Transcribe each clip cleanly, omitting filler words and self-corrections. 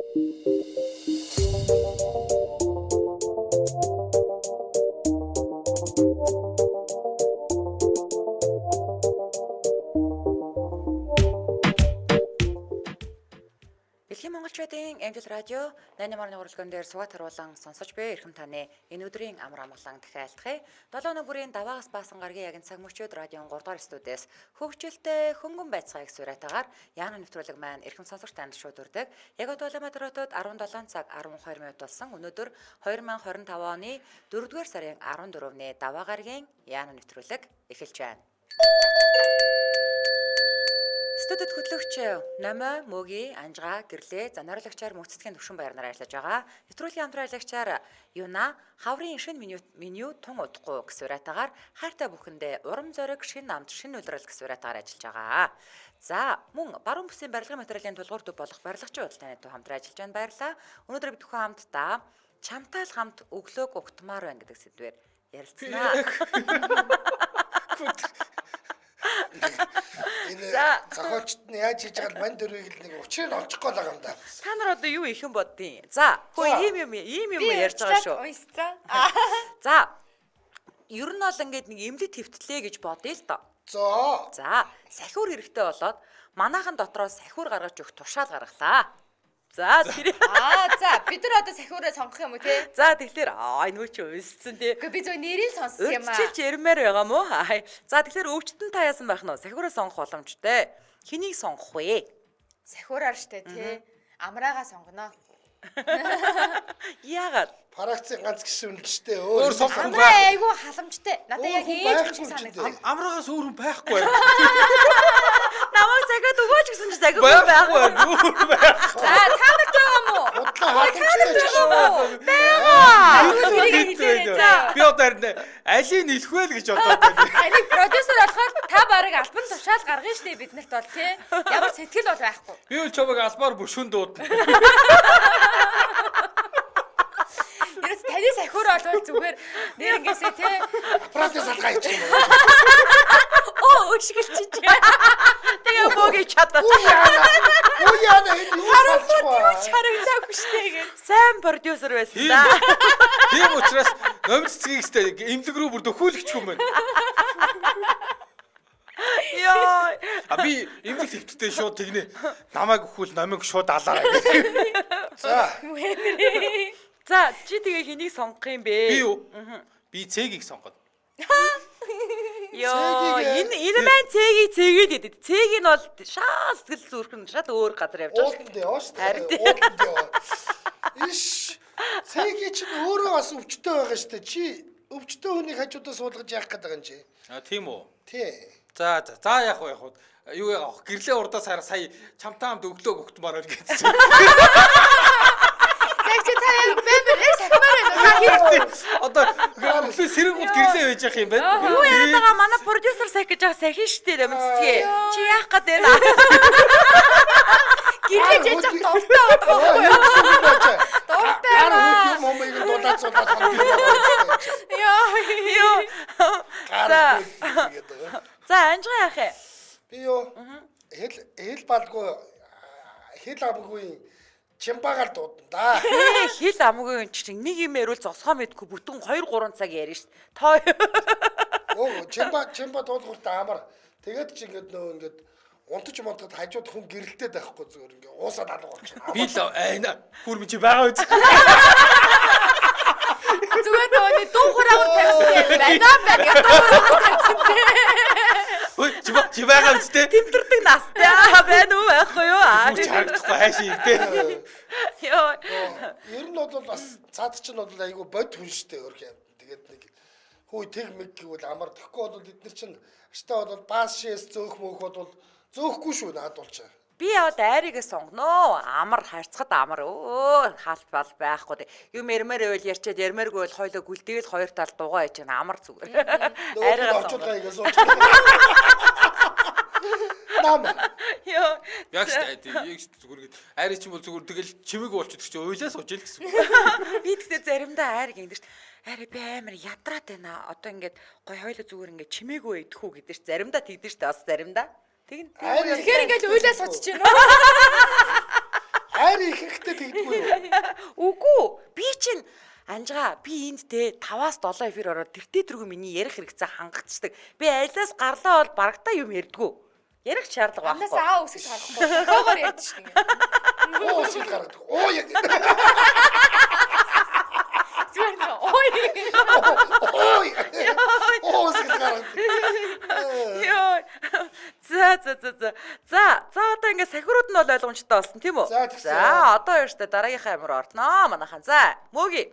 Дэлхийн монголчуудын Амжилт радио 88.1 уралдаан дээр суугаад харуулan сонсож буй эрхэм таны энэ өдрийн амар амгалан дахиалтгая. 7 өнөө бүрийн даваагаас баасан гаргийн ягын цаг мөчөөд радион 3 дугаар студиэс хөгжилтэй хөнгөн байцгааг сураатагаар яана нэвтрүүлэг маань эрхэм сонсогч танд шууд үрдэг. Яг Улаанбаатар хотод 17 цаг 12 минут болсон. Өнөөдөр 2025 оны 4-р сарын 14-ний даваа гаргийн яана нэвтрүүлэг эхэлж байна. Студид хөтлөгч Номой, Мөги, Анжгаа, Гэрлээ, нариулагчаар мөцөцгийн төвшин баяр нараа ажиллаж байгаа. Нэвтрүүлгийн хамтраалагчаар Юна, хаврын шинэ меню тун удахгүй гэсвэратагаар хайртай бүхэндээ урам зориг, шинэ намт, шинэ үлрэл гэсвэратагаар ажиллаж байгаа. За, мөн баруун бүсийн барилгын материалын тулгуур төв болох барилгачийн худалдааны төв хамтраа ажиллаж байна. Баярлалаа. Өнөөдөр бид бүхэн хамтдаа чамтай л хамт өглөөг угтмаар байна гэдэг сэдвээр ярилцсанаа. За зохиолчд нь яаж хийж байгаа мань дөрвийг л нэг учрыг олчих гол байгаа юм да. Та нар одоо юу ихэн боддیں۔ За, хөө ийм юм ярьж байгаа шүү. За. Ер нь бол ингээд нэг эмлэг твтлээ гэж бодъё л доо. За, сахиур хэрэгтэй болоод манайхан дотроос сахиур гаргаж өгөх тушаал гаргалаа. За тэр за бид нар одоо сахиураа сонгох юм уу те? За тэгэхээр нөгөө чи өссөн тий. Гэхдээ би зөв нэрийг сонссон юм аа. Өчилж ярмаар байгаа мó. За тэгэхээр өвчтөн та яасан байх нь вэ? Сахиураа сонгох боломжтой. Хэнийг сонгох вэ? Сахиураар штэ те. Амраагаа сонгоно. Яагаад? Фракцийн ганц гişүн л штэ өөр сонгох юм байна. Айгу халамжтай. Надад яг ээж шиг санагдав. Амраагаас өөр хүн байхгүй. Намайг цагаад өгөөч гэсэн чи цаг байхгүй. За та нарт байгаа мó? Бодлоо хаалтчтай шүү. Би одоо алийг нэлэх вэ гэж бодоод байна. Алийг продюсер болохоор та барыг альбом тушаал гаргана штэ биднэрт бол тий. Ямар сэтгэл бол байхгүй. Би л чамайг албаар бүшүүн дуудана. Яс таны сахиур олвол зүгээр нэр ингээсээ тий. Продюсер гайч юм. Оо өшгөлчиж. Тэгээ богий чадаа. Уу яана энэ юу харагдаагүй штэ гэж. Сайн продюсер байсан да. Тийм учраас номер цэцгийг сте эмнэлэг рүү бүр дөхүүлэгч юм байна. Яа. Би эмнэлэг твттэй шууд тэгнэ. Намайг өхвөл номыг шууд алаа. За, чи тэгээ хэнийг сонгох юм бэ? Би юу? Би цэгийг сонгоно. Йоо, энэ маань цэгийг гэдэг. Цэг нь бол шаа сэтгэл зүрхэн шал өөр газар явж байгаа. Ууланд яваа штэ. Ууланд яваа. Иш. Цэгийг чинь өөрөө бас өвчтөй байгаа штэ. Чи өвчтөй хүнийг хажуудаа суулгаж яах гээд байгаа юм чи? Тийм үү? Тий. За яах вэ? Юу яах? Гэрлээ урдаа сая чамтай хамт өглөөг өгтмаар байл гэсэн. Чи та яг бэмбэр сахимаар байна. Одоо өглөө сэрэгүүд гэрлээ байж явах юм байна. Юу яриад байгаа манай продюсер сах гэж байгаа сахин штэ мэдцгээ. Чи яах гээд байна? Гэрлээ жиж дуртай байгаа байхгүй юу? Дуртай. Яа, момыг дуулаад Йоо. За, Анжгаа яах вэ? Би юу? Хэл балгүй хэл амгүй чимбагаар дуудана да. Хэл амгүй чинь нэг юм ярил зогсгоо мэдгүй бүтэн 2-3 цаг ярина шүү дээ. Тоо. Оо, чимба дуулахтай амар. Тэгээд чи ингээд унтаж монтод хажууд хүн гэрэлтэй байхгүй зүгээр ингээд уусаад алга болчихно. Би л айна бүр чи байгаа үз. Зүгээр тооны дуу хураагаар тавьсан байна. Ой, чи байгаа үз те. Тэмдэрдэг настай байна уу байхгүй юу? Чи харагдахгүй хайш юм те. Йоо. Ер нь бол бас цаад чинь бол айгүй бод хүн штэ өөр юм. Тэгээд нэг хүй тэг мэг гэвэл амар тэгэхгүй бол эдгээр чинь штэ бол баас шээс зөөх мөөх бол зөөхгүй шүү наад болчаа. Би яваад айрыгээ сонгоно. Амар харцгад амар хаалт бал байхгүй. Юм ярмаар байвал ярьчаад ярмааргүй бол хойлоо гүлдээл хоёр тал дугаа яж байгаа амар зүгээр. Айрыгаа сонгоно. Нам. Йоо. Яг зүгээр айрыг чинь бол зүгээр тэгэл чимэг болчихдог чи уйлаа сууж ил гэсэн. Би тэгтээ заримдаа айрыг ингэдэж арай би амар ядраад байна. Одоо ингээд гой хойлоо зүгээр ингээд чимээгүй идэх үү гэдэг ш. Заримдаа тэгдэж штэ бас заримдаа. Тэгэхээр ингээд уйлаа сочж байна. Хайр ихэхтэй тэгдэггүй юу? Үгүй. Би чинь Анжгаа би энд те 5-7 эфир ороод тэртээ тэргүй миний ярих хэрэгцээ хангацдаг. Би айлаас гарлаа бол барагтаа юм ярьдгүү. Ярих шаардлага Амнаас байхгүй. аа үсгэж гарах юм бол тоогоор ярьдэн шүү дээ. Оо сул гаргадаг. Оо яг. Зүгээр нөө. Ой. Ой. Оо сул гаргадаг. Йоо. За одоо ингээ сахиурууд нь бол ойлгомжтой болсон тийм үү? За, тэгсэн. За одоо яаштай дараагийнхаа амир орноо манайхан. За мөги.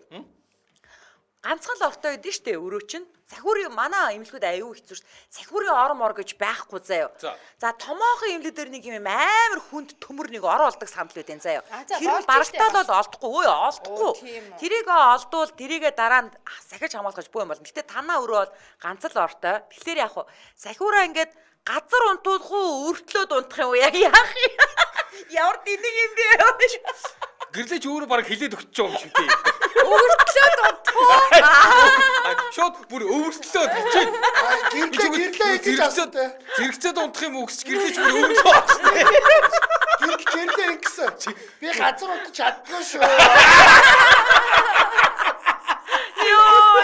Ганцхан л ортой байдэн штэ өрөө чинь. Сахиурын манай имлгүүд аюу хэцүү штэ. Сахиурын ор гэж байхгүй заяа. За томоохон имлүүдээр нэг юм амар хүнд төмөр нэг ор олдог санал үүдэн заяа. Тэр нь барагтаа л олдохгүй. Олдохгүй. Тэрийг олдвол тэрийгэ дараа нь сахиж хамгаалах бүх юм болно. Гэтэ танаа өрөө бол ганц л ортой. Тэгэхээр яг хуу сахиураа ингээд газар унтуулах уу, өртлөөд унтах юм уу? Яг яах юм? Ямар динэг юм бэ? Гэрлэж өөрөө баг хилээд өгч байгаа юм шүү дээ. Өртлөөд унтах. Шууд бүр өвөртлөөд гэж. Гэрлээ гэж асуутай. Зэрэгцээд унтах юм уу гэж гэрлэж бүр өвөрлөө. Гэрлээ ингэсэн. Би газар унтаж чаддгүй шүү.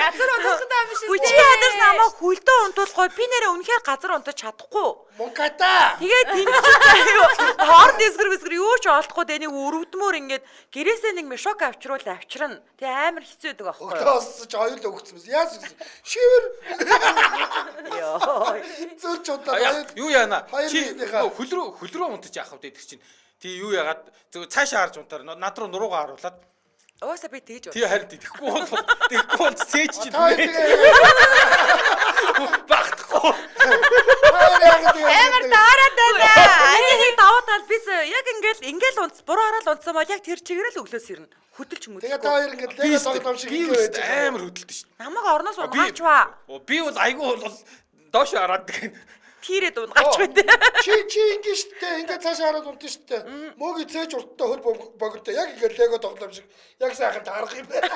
Газар унтах юм шиг. Хүчи ядаж намайг хүлдөө унтуулахгүй би нэрээ үнэхээр газар унтаж чадахгүй. Мунката. Тэгээд тэнцээ хор дэсгэр юу ч олдохгүй дээ нэг өрөвдмөр ингээд гэрээсээ нэг мешок авчирна. Тэгээ амар хэцүү байдаг аахгүй. Өглөөсч хоёул өгсөн мэс. Яас гэсэн. Шивэр. Йоо. Зөрч удаа. Юу яана? Чи Хоёрынхаа. хөл рүү унтаж яах вэ гэдэг чинь. Тий юу ягаад зөв цаашаа харж унтаар над руу нуруугаа харуулад. Өөсөө би тэгж Тий харин тэгэхгүй бол цээж чи багтахгүй. Амар даарад байна. Энийг даваад тал би яг ингээл унц буруу хараад унтсан бол яг тэр чигээрээ л өглөөс ирнэ. Хөдөлж мөдөхгүй. Тэгээ та хоёр ингэ лего тоглоом шиг ингэ байж байгаа. амар хөдөлдөг шүү. Намайг орноос унгаач ба. Би бол айгүй бол доош хараад гэх. Тийрээд унгаач байдэ. Чи ингэ штэ ингэ цаашаа хараад унтна штэ. Мөгийн цээж урттай хөл богортой яг ингэ лего тоглоом шиг яг сайхан таарах юм байна.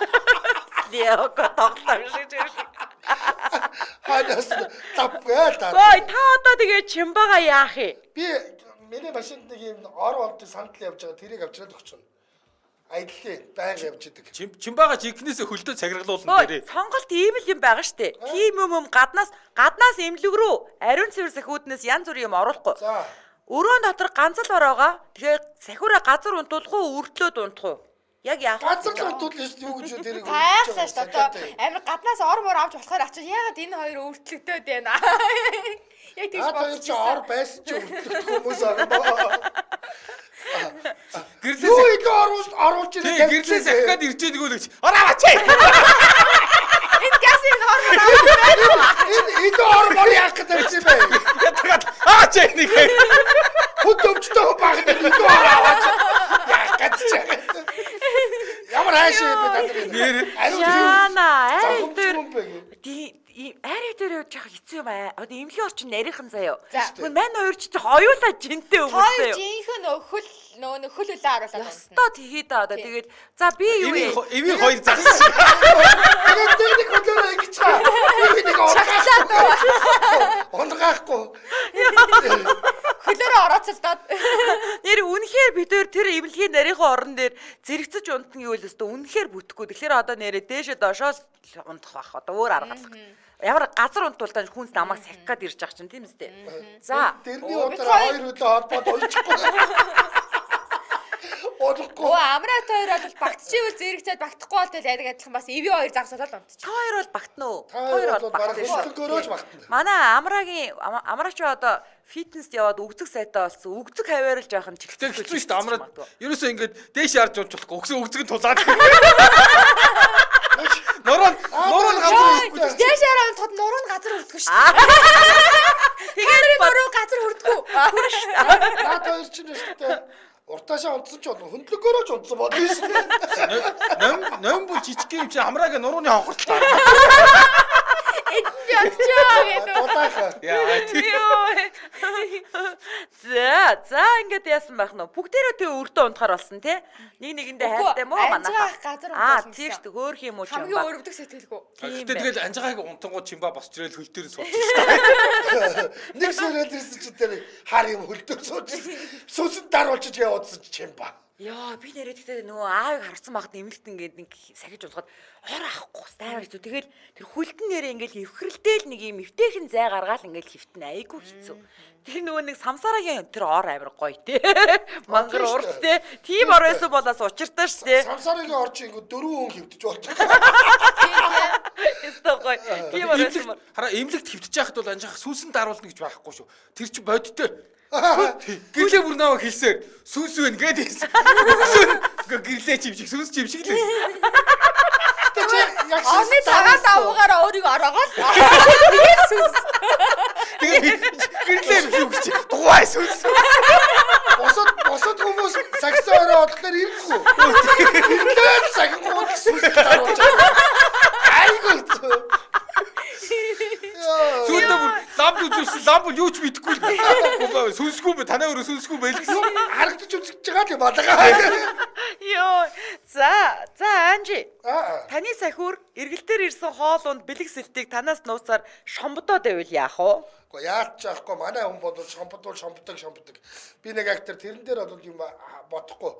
Лего тоглоом шиг. Ханаас тапгаа таа. Ой та одоо тэгээ чимбага яах юм? Би миний машинд нэг юм ор олдыг сандал явж байгаа тэрийг авчираад өгчихнө. Айдлаа байнга явж идэг. Чимбага жигнэсээ хөлдөө цагирлуулна Ой дээрээ. сонголт ийм л юм байгаа штэ. Тийм юм гаднаас имлэг рүү ариун цэвэр сахиуднаас янз бүрийн юм оруулахгүй. За. Өрөө дотор ганц л ороогоо. Тэгэхээр сахиураа газар унтуулах уу, өртлөөд унтах уу? Яг яах вэ? Газар л унтуул шүү юу гэж тэрийг. Гайхлаа шүү дээ. Амар гаднаас ормор авч болохоор очиж ягаад энэ хоёр өртлөгдөд байна. Яг тийш бодсон чи ор байсан чи өртлөх хүмүүс аа. Гэрлээс Юу илүү оруулж ирэх. гэрлээс ахгаад ирж байгаа нэг л ороо чи. Энэ gasin ормор авч байна. Энэ ор яах гэдэг юм бэ? Чи нэг. Хөдөлмжтэй багт илүү ор аваач. Яах гэж. Ямар хайш бэ Нэр. Яна Арай дээр дээр. арай дээр явж явах хэцүү юм аа. Одоо эмнэлгийн орчин нарийнхан заяа. За. Хүн мань хоёр ч хоёулаа жинтэй хүмүүс Хоёр заяа. жинхэнэ хөл үлээ харуулаад унтсан. Ястаа тгий да одоо тэгээд за би юу вэ? Эвийн хоёр загсан. Тэгээд нэг хөдөлгөөн ингэж чаа. Би нэг онгаахгүй. Хөлөөрөө орооцолдоод. Нэр үнэхээр бид тэр эмнэлгийн нарийнхан орон дээр зэрэгцэж унтна гэвэл өстө үнэхээр бүтэхгүй. Тэгэхээр одоо нэрээ дээшээ доошоос унтах бах. Одоо өөр арга алах. Ямар газар унтуултаа хүнс намайг сахих гээд ирж байгаа чинь тийм үстэй. За. Тэрний удараа хоёр өдөө холбоод уйчихгүй. Одохгүй. Амраад хоёр бол багтчихвэл зэрэгцээд багтахгүй бол тэгэл яг адилхан бас эви хоёр загсуулаад унтчих. Та хоёр бол багтна уу? Та хоёр бол бараг багтна шүү. хөдөлгөөрөөж багтана. Манай амраач одоо фитнест яваад өгцөг сайтай болсон. Өгцөг хаваарилж явах нь Тэгтээ хэцүү шүү дээ амраад. Ерөөсөө ингэдэг дээш харж унчлахгүй өгцөг нь тулаад. Нуруу газар Дэшээрээ тод нуруу газар хүрдгүү шүү. тэгээд Нуруу газар хүрдгүү. Наад хоёр чинь өстэй уртаашаа унтсан ч болно. Хөндлөгөөрөөж унтсан бодно шүү дээ. ном бүр жижиг юм чи амраагаа нурууны хонхортой. Би очоо гэдэг. Дулааха. Яа тий. За ингээд яасан байх нь бүгдээрээ тэг өрдөө унтахаар болсон тий. Нэг нэгэндээ хайртай мó манайхаа. Газар унтуулсан. Тийм шүү дээ хөөх юм уу ч юм Хамгийн ба. өрөвдөг сэтгэлгүй. Гэтэ тэгэл анжаагааг унтангууд чимба босч ирэл хөл дээр суучих. Нэг сөрөл ирсэн чи тэр хар юм хөлтөөр сууж. Сүсэд даруулчих явуулсан чи юм ба. Яа, би нэрээ тэгтээ нөгөө аавыг харсан багт эмнэлт ингээд нэг сахиж болгоод хор авахгүй тайвар хэцүү. Тэгэл тэр хүлтэн нэрээ ингээд эвхрэлтэл нэг юм эвтэйхэн зай гаргаал ингээд хөвтөн айгүй хэцүү. Тэр нөгөө нэг самсарагийн тэр ор амир гоё те. Мангар урт те. Тийм ор байсан болоос учиртай ш те. Самсарагийн орч ингээд 4 хүн хөвдөж болдог. Эсвэл гоё. Тийм ор байсан. Хараа эмнэлэгт хөвтөж яхад бол анжаах сүнсэн даруулна гэж байхгүй шүү. Тэр чи бодтой. Гэрлээ бүр наваа хэлсээр сүнс вэ гээд хэлсэн. Гэрлээ чимшиг сүнс чимшиг л. Оны цагаан давуугаараа өөрийгөө ороогоо. Тэгээ гэрлээ юу гэж дугуй сүнс. Босод хүмүүс саксоороо одлоор ирэхгүй. Ирлээ сагнууд сүнс даруулж байгаа. Айгуу. Сүүлдээ бүр ламп үзүүлсэн ламп юу ч мэдэхгүй л. Сүнсгүй бэ? Танаа өөрөө сүнсгүй байл гэсэн. Харагдаж үзэж байгаа юм балгаа. Йоо. За Анжи. Таны сахиур эргэлтээр ирсэн хоолунд бэлэг сэлтийг танаас нууцаар шомбодоод байвал яах вэ? Гэхдээ яач яахгүй манай хүн бодвол шомбодог. Би нэг актер тэрэн дээр бол юм бодохгүй.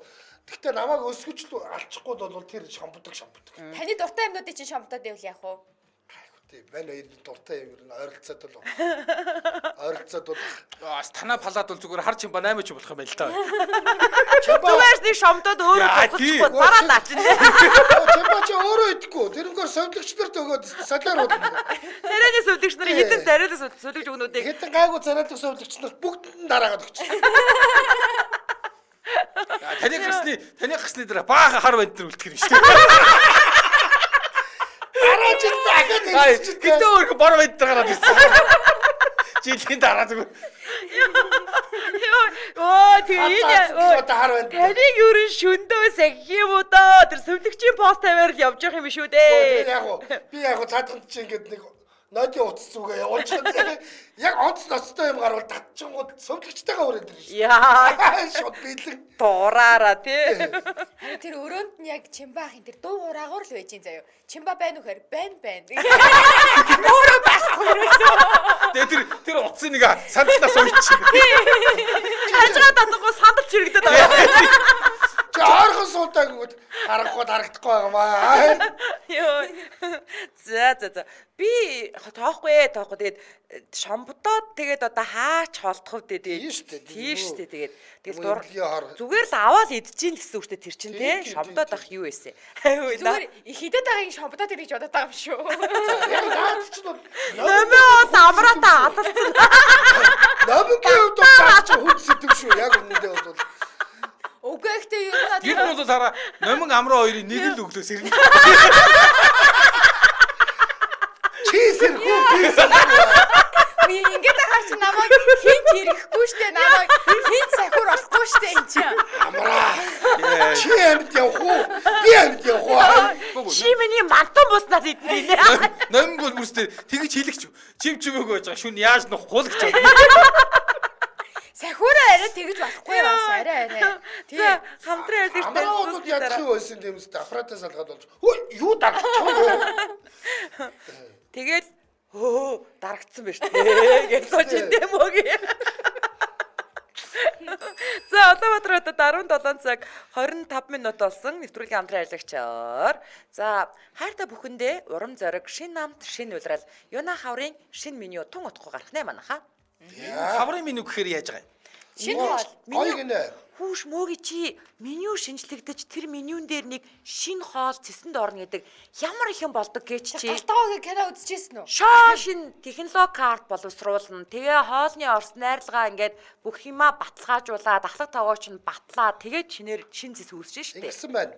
Гэхдээ намайг өсгөж л алчихгүй бол тэр шомбодог. Таны дуртай юмнуудыг чинь шомтоод байвал яах вэ? Тийм байна энэ дуртай юм ер нь ойролцоод бол. Танаа палаад бол зүгээр хар чимба 8 ч болох юм байл та. Зүгээр нэг шомдоод өөрөө тусахгүй зараад аач. Чимба ч өөрөө идэхгүй. Тэрнгээр совлогч нарт өгөөд салаар удаа. Царайны сувлэгч нарын хитэн царайны сувлэгч өгнүүдийг Хитэн гайгүй царайдаг совлогч нарт бүгд дараагаад өгч. Таны гасны дээр баахан хар банд төр үлдэх юм шүү дээ. Дараач дахиад Гэтэ өөр бор банд дээр гараад ирсэн. Жилийн дараа зүгээр. Оо тэгээ таар байна. таныг ерөн шөндөөс ахих юм уу доо тэр сувлэгчийн пост тавиар л явж явах юм шүү дээ. Би яг цаадханд чи ингээд нэг ноодын утас зүгээ явуулж байгаа. Яг онц ноцтой юм гарвал татчихгууд сувлэгчтэйгээ өрөөд ирнэ шүү. Яа, Шот биелэн. дуураараа тий. Харин тэр өрөөнд нь яг чимбаахын тэр дуу хураагаар л байж ин заяа. Чимба байна уу хэр? Байна. Өөрөө байхгүй ерөөсөө. Тэр утсын нэг сандалнаас уйчих. Хажгаа татахгүй сандалч хэрэгдэд байгаа. Чи ойрхон суудаг гот харагдахгүй байгаа маа. Йоо. За. Би тоохгүй. Тэгээд шомбодоод тэгээд одоо хаач холдох вэ тэгээд. Тийм шүү дээ. Тэгээд зүгээр л аваад идчихин гэсэн үгтэй тэр чинь тий. Шомбодоод ах юу вэ? Зүгээр хидэд байгааг шомбодоод ирэх гэж бодоод байгаа юм шүү. Яг наад чи бол Нэмээ амраатаа алдсан. намгийн хувьд бол чи хүч сэтгэв шүү. Яг үнэндээ бол Үгүй ихтэй юу надад. Гэр нь бол хараа номин амраа хоёрын нэг л өглөөс ирнэ. чисэр хүү. Би ингээд хаач намайг хинч ирэхгүй штэ намайг хинч сахиур болохгүй штэ энэ чинь. Амраа. Чи амьд явах уу? Би амьд явах уу? Чи миний мантан буснаас идэнэ. Номин бол бүрстэй тэгж хэлэгч. Чимчмээг байж байгаа шүн яаж нухгүй л гэж. Сахиураа арай тэгж болохгүй бас арай. За хамтран ярьж Амраа бол ядах юм байсан юм зү аппаратаа салгаад болж. Хөө юу дарагдчих. Тэгэл дарагдсан байж тээ гэж сууж идэм үг. За Улаанбаатар хотод 17 цаг 25 минут болсон нэвтрүүлгийн хамтран ажиллагчаар. За хайртай бүхэндээ урам зориг, шин намт, шин улирал, Юна хаврын шин меню тун утгагүй гарах нэ манаха. Хаврын меню гэхээр яаж байгаа юм? Шинэ хоол. Гоё гинэ. Хүүш мөөги чи меню шинжлэгдэж тэр менюн дээр нэг шин хоол цэсэнд орно гэдэг ямар их юм болдог гэж чи. Галтгоогийн кино үзчихсэн үү? Шоо шин технологи карт боловсруулна. Тэгээ хоолны орс найрлагаа ингээд бүх юма баталгаажуулаад ахлах таваач нь батлаа. Тэгээд шинээр шин цэс үүсэж штэ. Ингэсэн байна.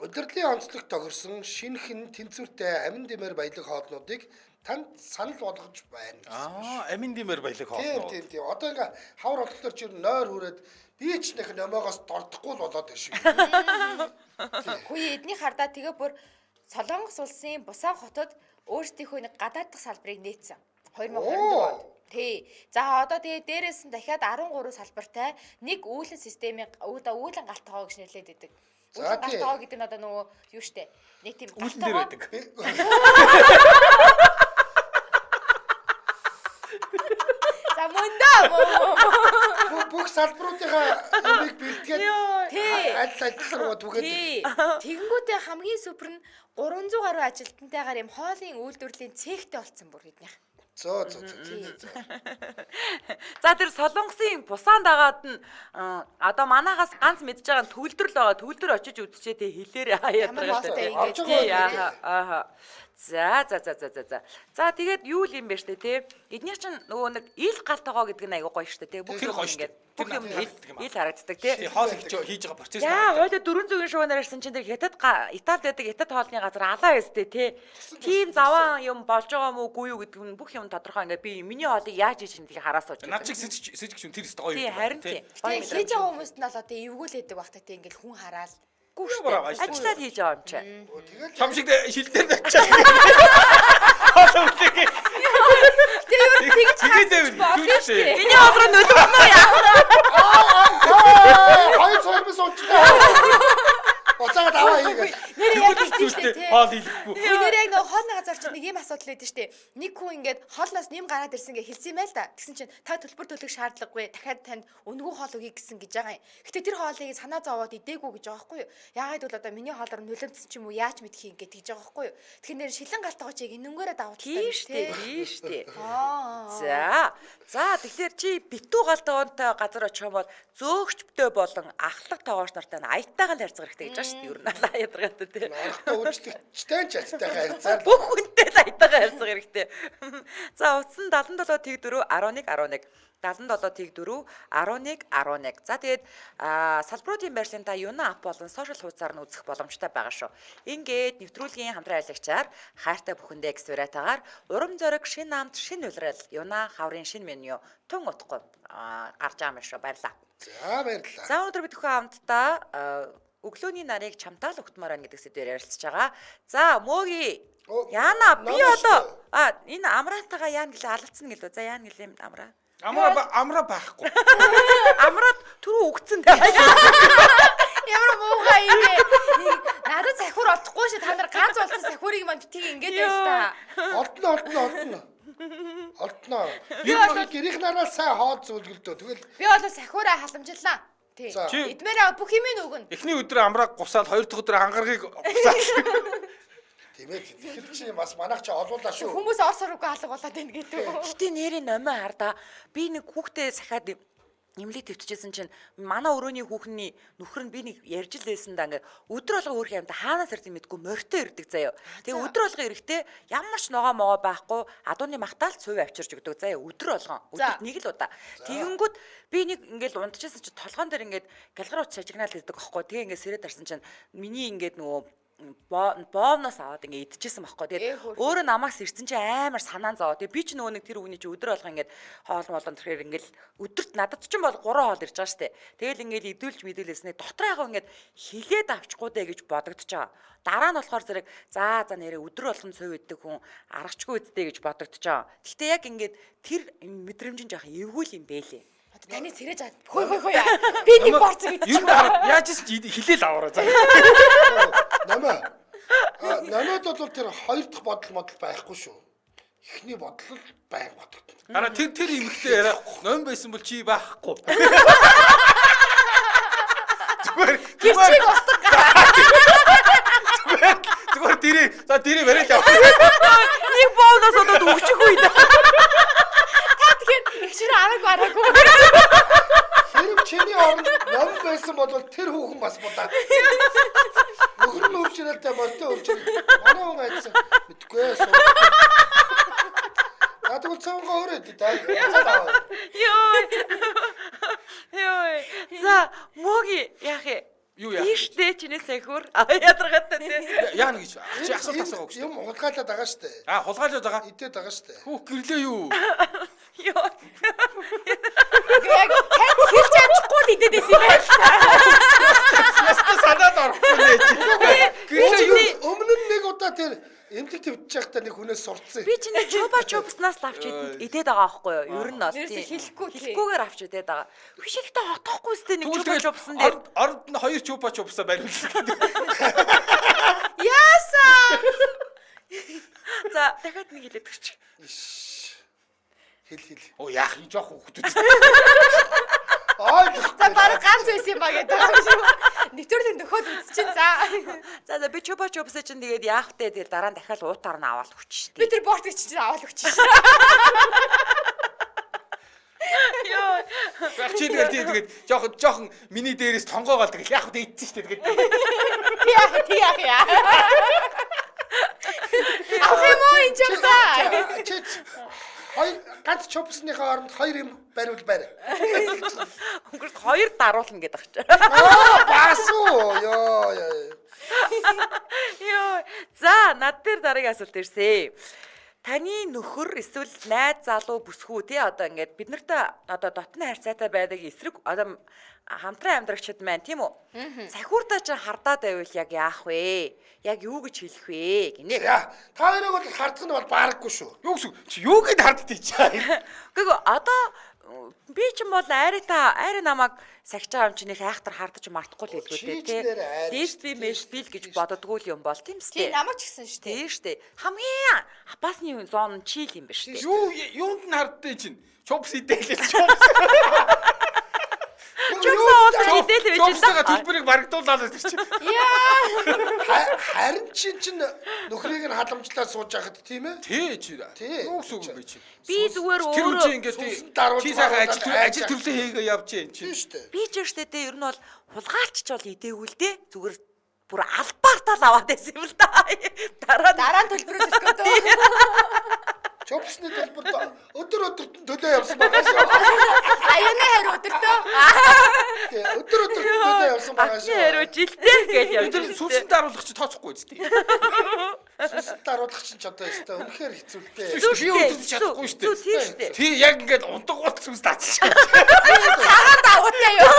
Өдөртлийн онцлог тохирсон шинэхэн тэнцвэртэй амин дэмээр баялаг хоолнуудыг танд санал болгож байна. Амин димээр баялаг хоолноо. Тийм. Одоо ингээ хавар болохоор чи нойр хүрээд би ч нэх номоогоос дордохгүй л болоод байна шүү. Хөөе эдний хардаа тэгээ бүр Солонгос улсын Бусан хотод өөрсдийнхөө нэг гадааддах салбарыг нээсэн. 2022 онд. Тий. За одоо тэгээ дээрээс нь дахиад 13 салбартай нэг үүлэн системийн үүлэн галтгоо гэж нэрлэдэг байдаг. Үүлэн галтгоо гэдэг нь одоо нөгөө юу штэ. Нэг тийм Үүлэн дээр байдаг. За мөндөө. бүх салбаруудынхаа юмыг бэлтгээд Тий. аль руугаа түгээд. Тэгэнгүүтээ хамгийн супер нь 300 гаруй ажилтнтайгаар юм хоолын үйлдвэрлэлийн цехтэй болцсон бүр хэднийх. Зөө. За тэр Солонгосын бусаан дагаад нь одоо манайхаас ганц мэдж байгаа төвлөрөл байгаа. Төвлөр очиж үзчихээ тэ хэлээрээ хаяад Ямар хоолтой Орж ингэж байгаа Ааха. За. За тэгээд юу л юм бэ штэ те. Эднийх чинь нөгөө нэг ил галтайгоо гэдэг нь айгуу гоё штэ те. Бүх юм гоё штэ. ингээд бүх юм харагддаг юм аа. ил харагддаг те. Хоол хийж байгаа процесс Яа, хойло 400-ийн шувнаар ирсэн чинь тэр хятад Италид байдаг хятад хоолны газар алаа өстэй те. Тийм заван юм болж байгаа мó үгүй юу гэдэг нь бүх юм тодорхой ингээд би миний хоолыг яаж хийж чинь тийг хараа сууж. Над чиг сэжигч юм тэр өстө гоё. Тийм харин тийм. Тэгээ хийж байгаа хүмүүст нь бол одоо эвгүүлээдэг багтаа тий ингээл хүн хараал. Ажиллаад хийж байгаа юм чи. Тэгэл Чам шиг шилдээр очиж. Хоол үлээ. Тэгээд Миний хоолроо нөлөөлнө яа. хоёр цормос унцтай. Уцаад аваа хийгээд. Нэр яг тийм шүү дээ. хоол хийхгүй. Нэр яг нөгөө хоолны газар чинь нэг юм асуудал байдаг шүү дээ. Нэг хүн ингээд хоолноос нэм гараад ирсэн гэж хэлсэн юм байл та. Тэгсэн чинь та төлбөр төлөх шаардлагагүй. Дахиад танд үнэгүй хоол өгье гэсэн гэж байгаа юм. Гэтэ тэр хоолыг санаа зовоод идээгүй гэж байгаа байхгүй юу? Яагаад бол одоо миний хоолоор нөлөөмсөн ч юм уу яаж мэдхий ингээд тэгж байгаа байхгүй юу? Тэгэхээр нэр шилэн галтайгаа чиг энэнгээрээ давуу талтай. Тийм штэ. Аа. За тэгэхээр чи битүү галтайгоонтой газар очих юм бол зөөгчтэй болон ахлах тоогооч нартай аятайгаа л харьцах хэрэгтэй гэж байна штэ. Юу н аядаргатай тий. Орхтой үйлчлэгчтэй ч альтайгаа харьцаар. Бүх хүнтэй л аятайгаа харьцах хэрэгтэй. За утсан 77 тэг 4 11 11 77 тэг 4 11 11. За тэгээд салбаруудын байрлалын та юуна ап болон сошиал хуудасаар нь үзэх боломжтой байгаа шүү. Ингээд нэвтрүүлгийн хамтран аялагчаар хайртай бүхэндээ эксператагаар урам зориг шин намт шин улирал юуна хаврын шин меню тун утахгүй гарч байгаа юм шүү. Баярлалаа. За баярлалаа. За өнөөдөр бид бүхэн хамтдаа өглөөний нарыг чамтаал өгтмөр байна гэдэг сэдвээр ярилцж байгаа. За мөөги Яна би одоо энэ амраатайгаа яана гэлээ алалцсан гэлөө. За яана гэлээ амраа. Амра байхгүй. Амраад түрүү өгцөн дээ. Ямар муухай юм бэ? Надад сахиур олдохгүй шүү. Та нар ганц болсон сахиурыг манд тийг ингэж байл та. Олдно. Би бол гэрийнх нараас сайн хоол зүйлгэлдөө. Тэгэл Би бол сахиураа халамжиллаа. Тий. Эдмээрээ бүх юм өгнө. Эхний өдөр амрааг гусаад хоёр дахь өдөр ангаргийг гусаад. тийм ээ. Тэгэхээр чи бас манайх чи олуулаа шүү. Хүмүүс ор сургуугаа алга болоод байна гэдэг. Гэтэ нэрийн номоо хардаа би нэг хүүхдээ сахиад нэмлэг төвчжсэн чинь манай өрөөний хүүхний нөхөр нь би нэг ярьж лээсэн да ингээ өдөр болго өөр юмда хаанаас ирдэг мэдгүй морьтой ирдэг заяа. Тэгээ өдөр болго ирэхдээ ямар ч ногоо могоо байхгүй адууны магтаал цувь авчирч өгдөг заяа өдөр болгон өдөрт нэг л удаа. Тэгэнгүүт би нэг ингээл унтчихсан чинь толгоон дээр ингээд галгарууч шажигнаал гэдэг байхгүй. Тэгээ ингээ сэрээд арсан чинь миний ингээд нөгөө боомноос аваад ингээ идчихсэн байхгүй. Тэгээд өөрөө намаас ирсэн чинь амар санаан зовоо. Тэгээд би ч нөгөө нэг тэр үгний чи өдөр болго ингээд хоол молон тэрхээр ингээл өдөрт надад ч юм бол 3 хоол ирж байгаа штэ. Тэгэл ингээл идүүлж мэдүүлээснээ дотор яг ингээд хилээд авчихгүй дээ гэж бодогдож байгаа. Дараа нь болохоор зэрэг за нэрээ өдөр болгон цув иддэг хүн аргачгүй үдтэй гэж бодогдож байгаа. Гэхдээ яг ингээд тэр мэдрэмж нь жоохон эвгүй юм бэлээ. Таны сэрэж аа. Хөөе яа. Би нэг борцоо гэж. Юу хараад яаж ч хилээл аваараа за. Намайд бол тэр хоёр дахь бодол байхгүй шүү. Эхний бодол байг бодогдсон. Хараа тэр эмэгтэй яриа ном байсан бол чи байхгүй. Гэрчиг устгах. Зүгээр дэрээ бариад яв. Нэг боомноос удаад өгчихгүй дээ. Тэгэхээр их ширээ араагүй. Хэрэг чиний оронд ном байсан бол тэр хүүхэн бас будаа. Нөхөр нь өвчнөлтэй болтой өвчнөл. Манай хүн айдсан. Мэдгүй ээ. Надад цаангаа өрөөд таа. Йой. За мөөги яах вэ? Юу яах? Тийштэй чиний сахиур ядаргатай тий. Яана гэж чи асуулт асуугаа гэж. Юм хулгайлаад байгаа штэ. Хулгайлаад байгаа. Идээд байгаа штэ. Хүүх гэрлээ юу? Йой. Яг хэлж чадахгүй л идээд байсан юм байна. Ястаа санаад орохгүй нэ чи. Гэрлээ юу? Өмнө нь нэг удаа тэр эмнэлэг төвчж байхдаа нэг хүнээс сурцсан. Би чиний чуба чубснаас авч идээд байгаа байхгүй юу? Ер нь бол Нэрсээ хэлэхгүй хэлэхгүйгээр авч идээд байгаа. Биш ихтэй хотохгүй сте нэг чуба чубсан дээр. Орд нь хоёр чуба чубсаа баримлсан. Яасан. За дахиад нэг хэлээд өгч. Хэл. Оо яах юм жоох хүүхдүүд. За бараг ганц байсан юм ба гэдэг юм шиг. Нэвтрүүлгийн дөхөөд үзчихин. За би чупа-чупсээ чинь тэгээд яах вэ? Тэр дараа нь дахиад уутаар нь аваад хүч Би штий. тэр борт гэж чинь аваад өгч шээ. Йоо. Чи тэгээд жоохон миний дээрээс тонгоогоол тэгэл яах вэ идсэн штэ тэгээд. Яах яа. Ах юм уу энэ ч Чи хоёр ганц чопсныхаа оронд хоёр юм бариул барь. Өнгөрт хоёр даруулна гэдэг ч. Бас уу. Ёо. Йоо. За над дээр дараагийн асуулт ирсэн. Таны нөхөр эсвэл найз залуу бүсгүй тий одоо ингээд бид нартай одоо дотны харьцаатай байдаг эсрэг одоо хамтран амьдрагчид маань тийм үү? Сахиуртаа ч хардаад байвал яг яах вэ? Яг юу гэж хэлэх вэ? Гинэ. Яа, та хоёрыг бол хардах нь бол баарахгүй шүү. Юу гэсэн чи юу гэд харддаг чи. Гэхдээ одоо би ч юм бол айраа намайг сахиж байгаа юм чинь их айхтар хардаж мартахгүй л хэлгүүтэй тий. Дээшби мэшбил гэж боддггүй юм бол тийм Тий сте. намайг ч гэсэн шүү дээ. Тийм штэ. Хамгийн хапасны зон нь чийл юм ба штэ. Юунд нь харддаг чинь? Чопс идэлээс чопс. Чөмсөө идэл байж Чопсгаа л төлбөрийг барагдуулаад тэр чинь. Харин чинь нөхрийг нь халамжлаад сууж байхад тийм ээ? Тий чи. Тий. Юу гэсэн үг бэ чи? би зүгээр Тэр үн чи өөрөө ингээд Суусан даруул чи сайхан даруулаад ажил төрлөө хийгээ явж чинь чи. Тийм шүү дээ. би ч штэ тэ ер нь бол хулгайлч бол идээгүй л дээ. Зүгээр бүр албаартаа л аваад байсан юм л да. Дараа Дараа нь төлбөрөөлөх гэдэг. Чопсны төлбөрт өдөр төлөө явсан байгаа шүү. Аюуны хариу өдөртөө. Өдөр төлөө явсан байгаа Ачи шүү. хариу жилтэй гэж явж Тэр сүнсэнд даруулах чи тооцохгүй үстэй. Сүнсэд даруулах чинь ч одоо өстой үнэхээр хэцүүлтэй. Би өдөрч чадахгүй шүү дээ. Тийм штэ. Тий яг ингээд унтагуут сүнс татчих. Цагаан давуутай юу?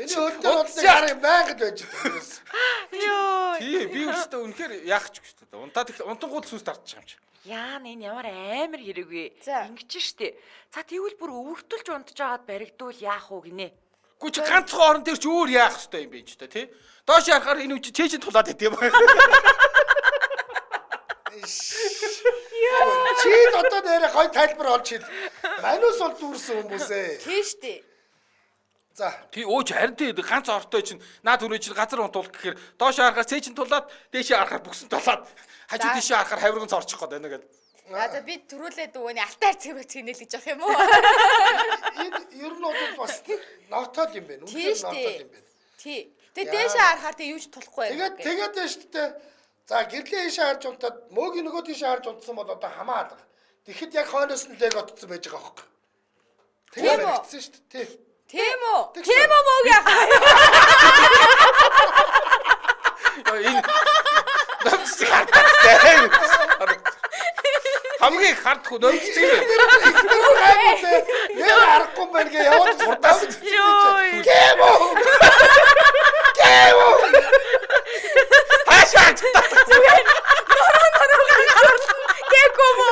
Миний өдөр болны харин байгаад байж байгаа. Йоо. Тий би өөртөө үнэхээр яах ч гэж дээ. Унтангууд сүнс татчих юм чи. Яа энэ ямар амар хэрэг вэ? За. Ингэж штэ. За тэгвэл бүр өвөртөлж унтж агаад баригдвал яах уу гинэ? Гү чи ганцхан орон дээр ч өөр яах хэвтэй юм бэ ч дээ тий. Доош харахаар энэ үчи чэйжин тулаад идэв юм. Чи одоо нэрээ гой тайлбар олж хэл. Манус бол дүүрсэн хүмүүсээ. Тийм шүү дээ. За. Тий өөч харин тий ганц ортой чинь наад түрүү чинь газар унтуулах гэхээр доош харахаар цээжин тулаад дээшээ харахаар бүксэн тулаад хажуу тийшээ харахаар хавирганц орчих гээд байна гэдэг. За би төрүүлээд өгөөний алтаар цэвэр цэгнэл гэж явах юм уу? Энэ ер нь бол бас нотол юм байна. Тийм Үнэхээр шүү нотол дээ. юм байна. Тий. Тэгээ дээшээ харахаар тэг юу ч тулахгүй байх. Тэгээд байна шүү дээ. За гэрлээ ийшээ харж унтаад мөөгийн нөгөө тийшээ харж унтсан бол одоо хамаа алга. Тэгэхэд яг хойноос нь лэг отцсон байж байгаа хөөхгүй. Тэгээд баригдсан шүү дээ. Тий. Тийм үү? Тийм үү мөг яах? Энэ нэмсэг хардтай. Хамгийн хардх уу нэмсэг юм. Яг арахгүй юм байна гэ яваад хурдаас. Йоо. Гэмо. Гэмо. Хаашаа Гэкомо.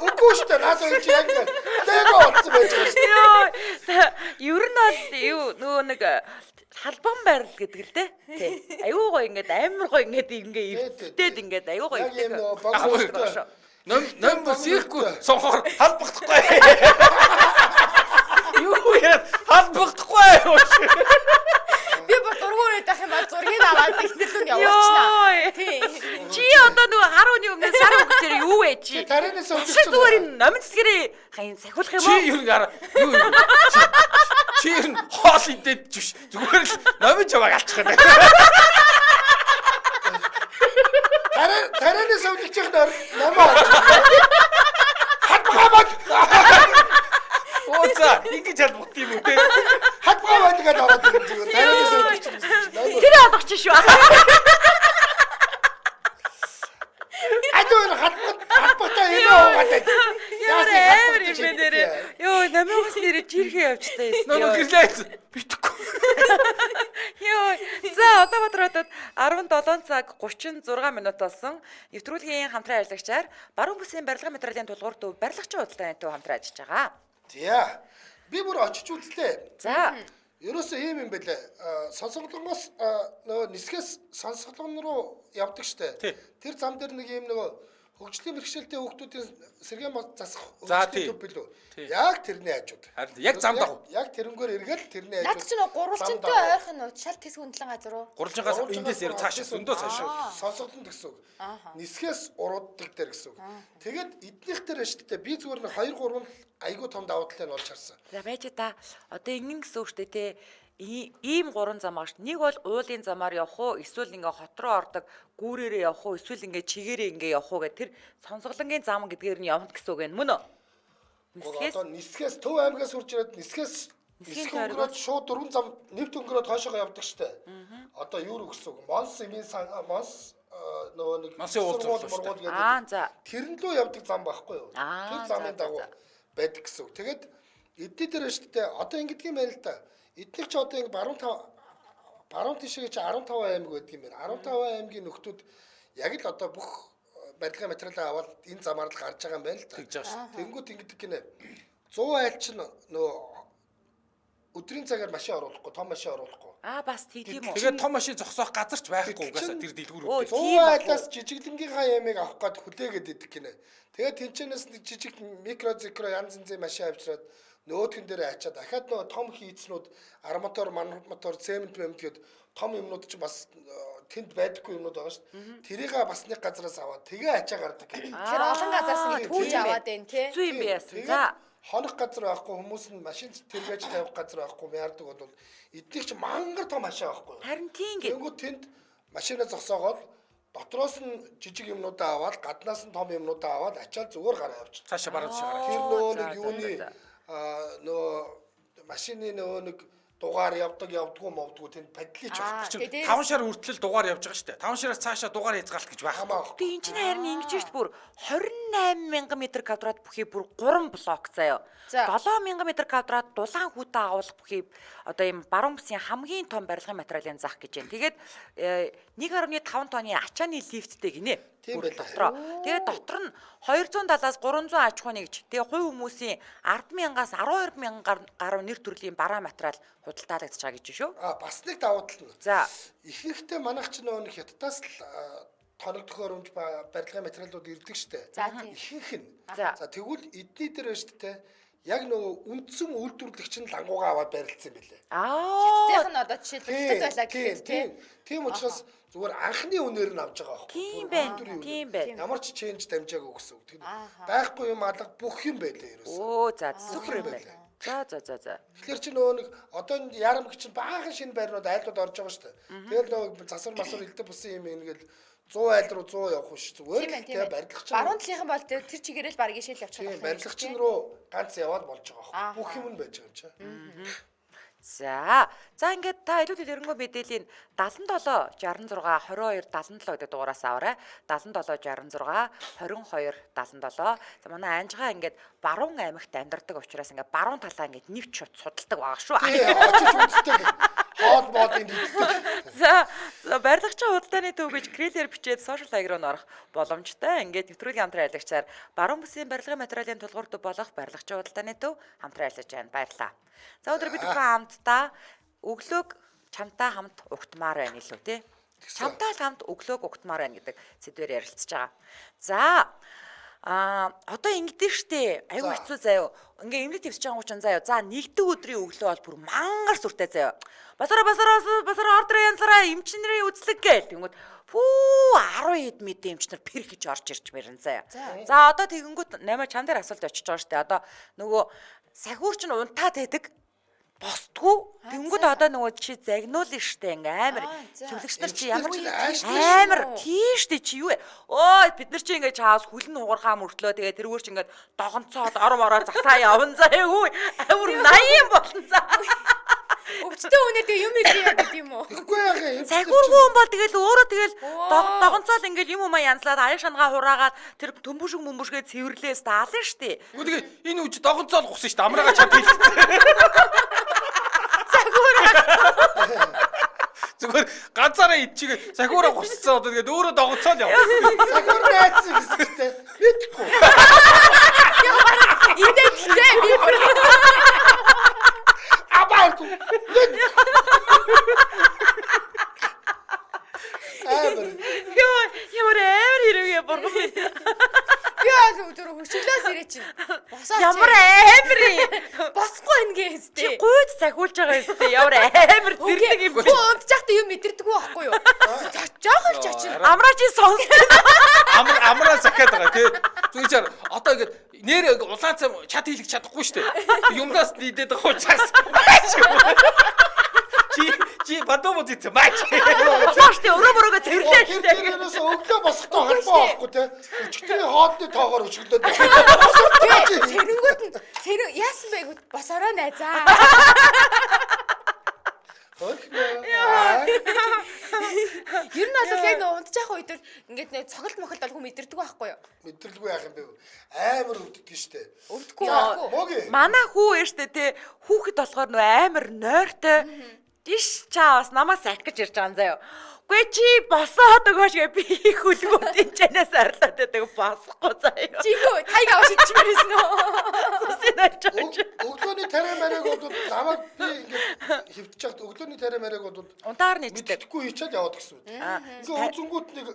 Үгүй шүү дээ. Наад чи яг лэг отцсон байж байгаа шүү. Йоо. Ер нь бол юу нөгөө нэг халбан байрал гэдэг л дээ. Тий. Аюу гоо ингээд амар гоо ингээд эвтээд ингээд аюу гоо Яг юм нөгөө эвтээд. богдоо. ном босихгүй сонхоор халбахдахгүй. Юу яа халбахдахгүй юу? Би бүр дургуурээд байх юм ба зургийг аваад ихнэлэн явуулчихна. Йоо. Тий. Чи одоо нөгөө харууны өмнө сар өгчээр юу вэ чи? Тарианаас Шиг өвчсөн. зүгээр энэ номын цэсгэрээ хаян сахиулах юм Чи уу? юу гара юу юм? Чи ер нь хоол идээд биш. Зүгээр л номын жаваг алчих юм. Тарианаас өвлөж байгаа намаа. Хатгамаг. Ооцаа ингэж халбахт юм уу те? Хатгамаг гэдэг ороод ирсэн зүгээр. Тарианаас өвлөж байгаа. Тэр олох чи шүү. Адуу хатгамагтай юм уу гэдэг. Ямар амар юм бэ нэрээ. Йоо намайгаас нэрээ жирхээ явжтай юм. Нөө гэрлээ. Битгэхгүй. Йоо. За Улаанбаатар хотод 17 цаг 36 минут болсон. Нэвтрүүлгийн хамтран ажиллагчаар баруун бүсийн барилгын материалын тулгуур төв барилгачийн худалдааны төв хамтран ажиллаж байгаа. Тийә. Би бүр очиж үзлээ. За. Ерөөсөө ийм юм бэлээ. Сонсголонгоос нөгөө нисгээс сонсголон руу явдаг штэ. Тэр зам дээр нэг ийм нөгөө хөгжлийн бэрхшээлтэй хүүхдүүдийн сэргээн засах За, хөгжлийн тий. төв билүү. Тий. Яг тэрний хажууд. Харин яг зам дагав. Яг тэрнгээр эргэл тэрний Наад хажууд. чинь гурвалжинтай ойрхон нууд шал тэс хөндлөн газар уу? Гурвалжингаас эндээс яар цаашаа зөндөө цаашаа. Сонсогдсон гэсэн үг. Нисгээс урууддаг дээр гэсэн үг. Тэгээд эднийх дээр шүү дээ. Би зүгээр нэг 2 3 айгуу том давуу талыг олж харсан. За байж та одоо ингэн гэсэн үг шүү дээ те. Ийм гурван зам ааш. Нэг бол уулын замаар явах уу, эсвэл ингээ хот руу ордог гүүрээрээ явах уу, эсвэл ингээ чигээрээ ингээ явах уу гэх тэр сонсголонгийн зам гэдгээр нь явна гэсэн үг юм мөн үү? Нисгээс Одоо нисгээс Төв аймгаас хурж ирээд нисгээс нисгээс өнгөрөөд шууд 4 зам нэвт өнгөрөөд хойшоогоо явдаг штэ. Одоо юу гэсэн үг? Монс имийн монс нөгөө нэг Монсын уулзалт мургуул гэдэг. за. Тэрэн лөө явдаг зам байхгүй юу? Тэр замын дагуу байдаг гэсэн үг. Тэгээд эдний дээр шүү дээ. Одоо ингэдэг юм байна л да. Эднийх ч одоо ингэ баруун тишээ чи 15 аймаг байдаг юм байна. 15 аймгийн нөхдүүд яг л одоо бүх барилгын материалаа аваад энэ замаар л гарч байгаа юм байна л да. Тэгж байгаа шүү. Тэнгүүд ингэдэг гинэ. 100 айл чинь нөгөө өдрийн цагаар машин оруулахгүй, том машин оруулахгүй. Бас тийм үү. Тэгээд том машин зогсоох газар ч байхгүй угаасаа тэр дэлгүүрүүд. 100 айлаас жижиглэнгийнхаа ямыг авах гээд хүлээгээд идэг гинэ. Тэгээд тэнчэнээс нэг жижиг микро янз янзын машин авчираад нөөтгөн дээр ачаад дахиад нөгөө том хийцнүүд арматур, манматур, цемент гэдэг том юмнууд ч бас тэнд байдаггүй юмнууд байгаа шүү дээ. Тэрийг бас нэг газараас аваад тэгээ ачаа гардаг. Тэр олон газраас ингэ түүж аваад байна тий. Зүү юм байсан. За. Хонох газар байхгүй хүмүүс нь машин тэргээж тавих газар байхгүй яардаг бол эднийг ч мангар том машин байхгүй. Харин тийм гэ. Тэнгүүд тэнд машинаа зогсоогоод дотроос нь жижиг юмнуудаа аваад гаднаас нь том юмнуудаа аваад ачаал зүгээр гараа явчих. Цаашаа бараад шагараа. Тэр нөгөө нэг юуны нөгөө машины нөгөө нэг дугаар явдггүй мовдггүй тэнд падлич тэгээд авчих. 5 шар хүртэл дугаар явж байгаа шүү дээ. 5 шараас цаашаа дугаар хязгаалт гэж байхгүй. Тэгээ энэ чинь харин ингэж шүү дээ бүр 28,000 м квадрат бүхий бүр 3 блок заяа. 7,000 м квадрат дулаан хүүтэ агуулах бүхий одоо ийм баруун бүсийн хамгийн том барилгын материалын зах гэж байна. Тэгээд 1.5 тонны ачааны лифттэй гинэ. Тийм Бүр байлаа. дотроо. Тэгээд дотор нь 270-аас 300 аж ахуйн нэгж. Тэгээ хувь хүмүүсийн 10,000-аас 12,000 гаруй нэр төрлийн бараа материал худалдаалагдаж байгаа гэж шүү. Бас нэг давуу тал нь. За. Ихэнхдээ манайх ч нөгөө нэг хятадаас л тоног төхөөрөмж барилгын материалууд ирдэг штэ. Ихэнх нь. За. За тэгвэл эдний дээр штэ яг нөгөө үндсэн үйлдвэрлэгч нь лангуугаа аваад барилдсан юм билээ. Хятадынх нь одоо жишээлбэл хятад байлаа гэхэд тий. Тийм учраас зүгээр анхны үнээр нь авч байгаа байхгүй. Тийм байна. Тийм байна. Ямар ч ченж дамжаагүй гэсэн үг. Тэр байхгүй юм алга бүх юм байлээ ерөөсөө. Оо за super юм байна. За. Тэгэхээр чи нөгөө нэг одоо ярамг чинь баахан шинэ байрнууд айлууд орж байгаа шүү дээ. Тэгэл нөгөө засвар масвар илдэг бусан юм ингээл 100 айл руу 100 явах биш зүгээр. Тэгээ барилгач. Баруун талынхан бол тэр чигээрэл баг ишээл явчих тийм барилгачийн руу ганц яваад болж байгаа байхгүй. Бүх юм нь байж байгаа юм чи. За ингээд та илүүл өрөнгөө мэдээллийн 77 66 22 77 гэдэг дугаараас аваарай. 77 66 22 77. За манай анжгаа ингээд баруун аймагт амьдардаг учраас ингээд баруун талаа ингээд нэвч шууд судалдаг байгаа шүү. Очиж үздэг. Хоол моодын дийдэг. За барилгачийн худалдааны төв гэж крэлээр бичээд сошиал хаяг руу орох боломжтой. Ингээд нэвтрүүлгийн хамтран аялагчаар баруун бүсийн барилгын материалын тулгуур төв болох барилгачийн худалдааны төв хамтран ажиллаж байна. Баярлалаа. За өдөр бид бүхэн хамтдаа өглөөг чамтай хамт угтмаар байна илүү тий. Чамтай хамт өглөөг угтмаар байна гэдэг сэдвээр ярилцж байгаа. За одоо ингэдэж штэ аюу хэцүү заяа. Ингээ имлэг твсэж байгаа учраас заяа. За нэгдүг өдрийн өглөө бол бүр мангар сүртэй заяа. Басараа ордер янзлараа эмчнэрийн үзлэг гээл. Тэнгүүд пүү 10 хэд мэд эмчнэр пэрхэж орж ирж мэрэн заяа. За одоо тэгэнгүүт 8 чам дээр асуулт очиж байгаа штэ. Одоо нөгөө сахиурч нь унтаад байдаг. Босдгоо. Тэнгүүд одоо нөгөө чи загнуулна штэ ингээ амар. Цэвлэгч нар чи ямар амар тийштэй чи юу вэ? Ой бид нар чи ингээ чаас хүлэн хугархаа мөртлөө тэгээ тэрүүр чи ингээ догонцоод ороо засаа явна заа юу. Амар 80 болно заа. Өвчтөн үнэ тэгээ юм ирээ гэдэг юм уу? Тэгэхгүй яах юм. Сахиургүй юм бол тэгэл өөрөө тэгэл догонцоод ингээл юм янзлаад аян шангаа хураагаад тэр төмбөшгөө цэвэрлээс даална штэ. Үгүй энэ үж догонцоол гусан штэ амраагаа чад хэлсэн. Зүгээр ганцаараа ичиг сахиураа гусцсан одоо тэгээд өөрөө догонцоол яв. Сахиур найцсан гэсэгтэй. Мэдхгүй. Эндээ тээ би бүр Абаагүй. Ямар хэрэг бурхан. зүрх хөшөглөөс ирээ чинь. Босоо. Ямар амар юм. Босхгүй ингээ Чи хэвчээ. гүйд цахиулж байгаа юм зү. Ямар амар зэрэг юм бэ? Бөө унтчихтай юм мэдэрдэггүй байхгүй юу? Жохон ч очив. Амраа чи сонс. Амраа захиад байгаа тий. Зүгээр одоо ингэ нэр улаан цам чад хийлгэж чадахгүй шүү дээ. Юмнаас нийдэд байгаа учраас. Чи бадуу үзээ маач. Босоош тий өрөө мөрөөгөө цэвэрлээ шүү дээ. Тэрнээс өглөө босохдоо холбоо авахгүй те. Өчигдрийн хоолны тоогоор өчөглөөд. Сэрэнгүүд нь яасан бэ гэвэл босороо найзаа. Ер нь бол яг нөө унтчих үед ингээд нэг цоглол мохолд бол хүн мэдэрдэг байхгүй юу? Мэдрэлгүй яах юм бэ? Амар өвддөг штэ. Өвдөхгүй байхгүй. Моги. Манай хүү ээжтэй те хүүхэд болохоор нөө амар нойртой. Диш чаа бас намаас ахих гэж ирж байгаа юм заяа. Гүй чи босоод өгөөш гэ би хүлгүүд энэ чанаас арлаад байдаг босохгүй заяа. Чи юу тайга авч ичмээрсэн үү? Өглөөний тарай марыг бол намайг би ингээд хөвтөж чад өглөөний тарай марыг бол Унтаар нийцдэг. мэдхгүй хийчихэд яваад гэсэн үг. Ингээ үзэнгүүт нэг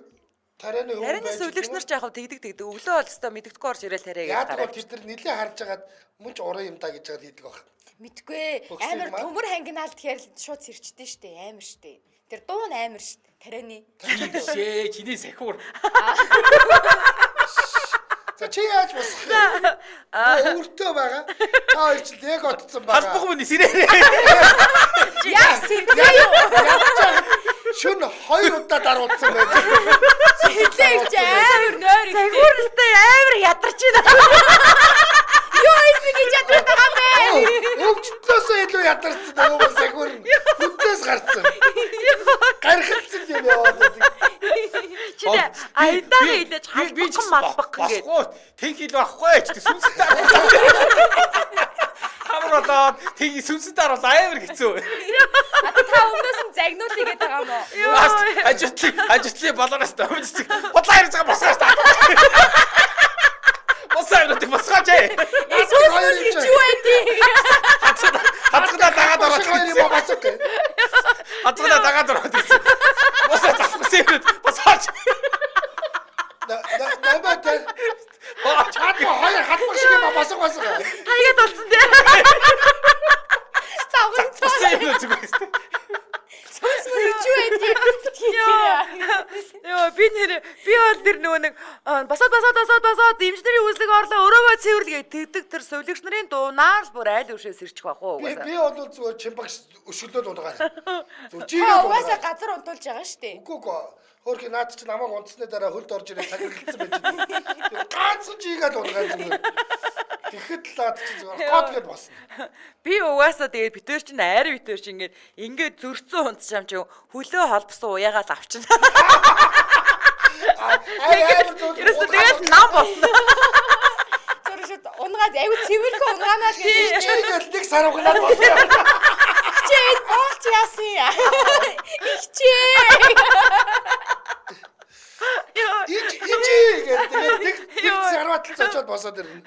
тарайны Тарины сүлэгчнэр ч яхав тэгдэг. Өглөө бол өстой мэддэггүй орж ирээл тарайг яг гараад. бол тэр нилээ харж агаад мунч уран юм да гэж яагаад хийдэг баг. Мэдгүй. Амар төмөр хангинаал тэгэхээр шууд сэрчдээ штэ амар штэ. Тэр дуун амар штэ. Тарайны. Шээ чиний сахиур. За чи яаж босох? Өөртөө байгаа. Та хоёр ч яг отцсон байгаа. Халбах мөн сэрээ. Яа сэрдээ юу? Шүн 2 удаа даруулсан байдаг. Сэрдээ ч амар нойр. Сагуурстай амар ядарч байна. Юу ийсэг гэж яддаг байгаа бэ? Өвчтнөөс илүү ядарсан байгаа сагуур. Хүнээс гарцсан. Гаргалцсан юм яваад байдаг. Чи айдаа хэлж халбах малбах гэж. Босгүй. Тэг хил байхгүй ч сүнстэй. Хамралаад тэг сүнстэй харуул амар хэцүү. Та өмнөөс нь загнуул хийгээд байгаа юм уу? Ажитлын балараас томждаг. Бодлоо ярьж байгаа босгооч та. Босгооч босгооч. Эсвэл гэж юу байдгийг. Хацгана дагаад ороод Хоёр юм босох гэ. Хацгана дагаад ороод ирсэн. Босгооч авахгүй босгооч. Намайг чад хоёр халбах шиг юм босох босох. Таягаад болсон тий. Цавган Зүгээр. Сүнс юу байдгийг. Йоо би бол тэр нөгөө нэг босоод имжнэрийн үзлэг орлоо өрөөгөө цэвэрлэгээ тэгдэг тэр сувлэгч нарын дуунаар бүр айл өршөөс ирчих واخ уу угаасаа. Би бол зүгээр чимбагш өшөглөөд унгаа. Зүг чи Угаасаа газар унтуулж байгаа штэ. Үгүй хөөрхи наад чи намайг унтсны дараа хөлд орж ирээ цагиргалцсан байж. Гаацсан чигээд унгаа зүгээр. Тэгэхэд л наад чи зүгээр гот гээд босно. Би угаасаа тэгээд битэр чинь айр битэр чинь ингээд зөрцөн унтж юм чи хөлөө холбосон уяагаад авчна. Ерөөсөө тэгээд нам босно. Зуршид унгаад аюу цэвэрлэхөө унгаанаа л гэж. Чигээд нэг сар угнаад босно. Хичээ боолч яасан. Хичээ. Ичи гэдэг нэг сарват л очоод босоод ирнэ.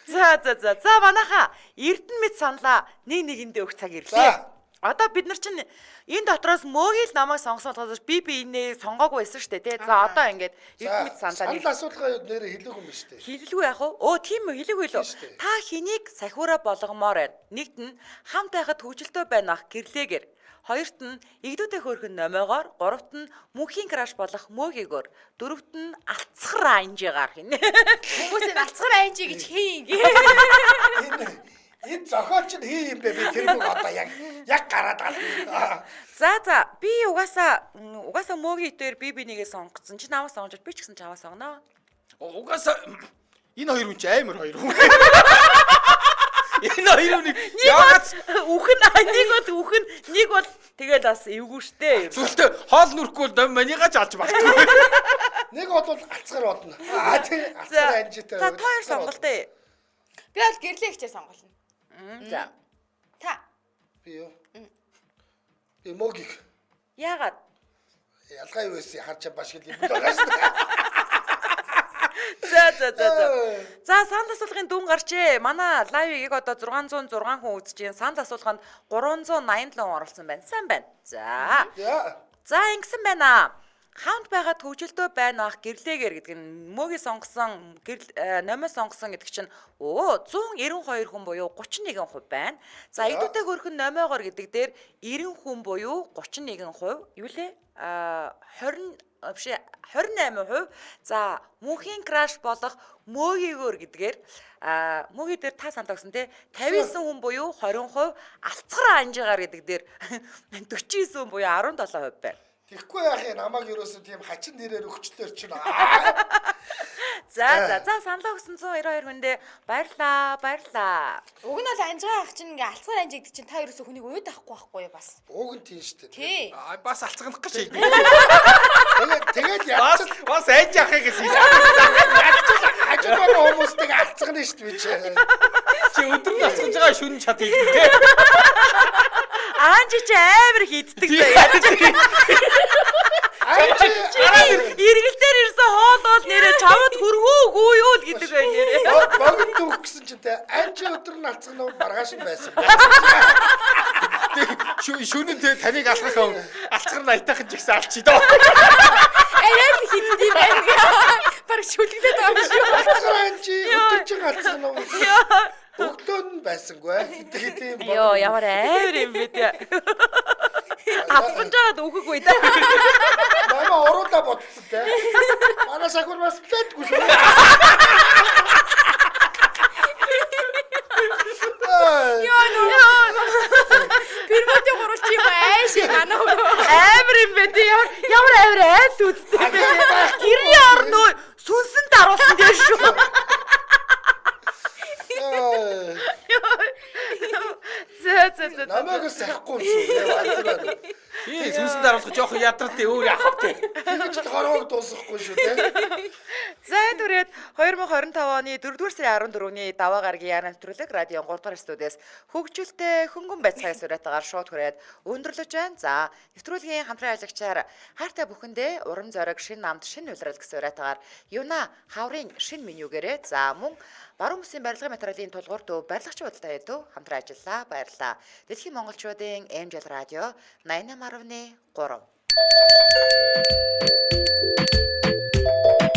За манайха Эрдэнэ мэд саналаа нэгэндээ өгч цаг ирлээ. Одоо бид нар чинь энэ дотроос мөөгийг намайг сонгосон болохоос би энэ сонгоогүй байсан шүү дээ тий. За одоо ингээд Эрдэнэ мэд саналаа санал асуулгын нэрээ хэлээгүй юм биш үү? хэлэлгүй яах вэ? Оо тийм үү хэлээгүй лөө. Та хэнийг сахиураа болгомоор байна? Нэгт нь хамт байхад хөвжөлтөө байна ах гэрлээгэр. Хоёрт нь игдүүтэй хөөрхөн номоогоор, гуравт нь мөнхийн краш болох мөөгийгөр, дөрөвт нь алцхар анжигаар хийнэ. Хүмүүсийн алцгар айжи гэж хийн гээ. Энэ зохиолч нь хий юм бэ? Би тэр үг одоо яг гараад гал. За би угаасаа мөөгийн дээр би нэгээ сонгоцсон. Чи намайг сонгож би ч гэсэн чамаа сонгоно. Угаасаа энэ хоёр хүн ч амар хоёр хүн. Энэ хоёр нэг яагаад Үхэн нэг бол тэгэл бас эвгүй штэ. зүгтээ хоол нүрэхгүй бол манийгаа ч алж багтдаг. Нэг бол алцгар бодно. Тийм алцгар анжитай. За та хоёр сонголтоо. Би бол гэрлээ хичээ сонголно. За. Та. Би юу? Би мөгийг Яагаад? ялгаа юу вэ? Харж баш гэл юм байгаа шүү дээ. За санал асуулгын дүн гарчээ. Манай лайвыг яг одоо 606 хүн үзэж байна. Санал асуулганд 387 хүн оролцсон байна. Сайн байна. За Яа. ингэсэн байна. Хаант байгаад хөгжилдөө байна ах гэрлээгээр гэдэг нь мөгийн сонгосон номоо сонгосон гэдэг чинь 192 хүн буюу 31% байна. За идүүтэй хөрхөн номоогоор гэдэг дээр 90 хүн буюу 31%. Юу лээ? 28%. За мөнхийн краш болох мөөгийгөр гэдгээр мөгийн дээр та санд өгсөн те 59 хүн буюу 20%, алцгар анжигаар гэдэг дээр 49 хүн буюу 17% байна. Тэгэхгүй яах юм намайг ерөөсөө тийм хачин нэрээр өгчлөөр чинь. За саналаа өгсөн 192 хүндээ баярлаа. Уг нь бол анжгаа ах чинь ингээ алцгаар анжигд чинь та ерөөсөө хүнийг уйд авахгүй юу бас. Уг нь тийм шүү дээ. Тий. Бас алцганах гэж хэлдэг. Тэгээд яа. Бас айж яахыг гэсэн. Хажууд байгаа хүмүүстэйг алцгана шүү дээ чи. Чи өдөр нь алцгаж байгаа шүн чад хэлдэг те. Аанч чи амар хийддэг заяа. Иргэлтээр ирсэн хоолол нэрээ чамд хөрвөөгүй юу л гэдэг бай нэрээ. Богд дүүх гэсэн чинь те анжи өдөр нь алцгана маргааш нь байсан. Шүнэн те таныг алхах алцгар найтайхан ч ихсэн алчи доо. Арай л хийддэг байна. Бараг шүлгэлээд байгаа шүү. Алцгар анжи өдөр чинь алцгана уу? Өглөө нь байсангүй. Тийм. Йоо ямар амар юм бэ те. Авсан жаад өгөхгүй да. Мама ороода бодсон те. Манай сахар бас платгүй шүү. Пирмоти гурвч юм айш манай Амар юм бэ те. Ямар амар айс үзтэй бэ. Гэрний орноо сүнсэн даруулсан дээ шүү. За. Намайг сахгүй шүү. Тий сүнсэн даруулах жоох ядарт өөр яхав те. Тэгэж хорвог дуусахгүй шүү те. За энэ түрээд 2025 оны 4-р сарын 14-ний даваа гарагийн яаран нэвтрүүлэг радио 3-р студиэс хөгжилтэй хөнгөн байцаагаас уриатагаар шууд хүрээд өндөрлөж байна. За нэвтрүүлгийн хамтран ажиллагчаар хайртай бүхэндээ урам зориг шин намд шин улирал гэсэн уриатагаар Юна хаврын шин менюгээрээ за мөн баруун бүсийн барилгын материалын тулгуур төв барилгач бодлоо хэдв хамтран ажиллаа баярлаа. Дэлхийн монголчуудын MJL радио 88.3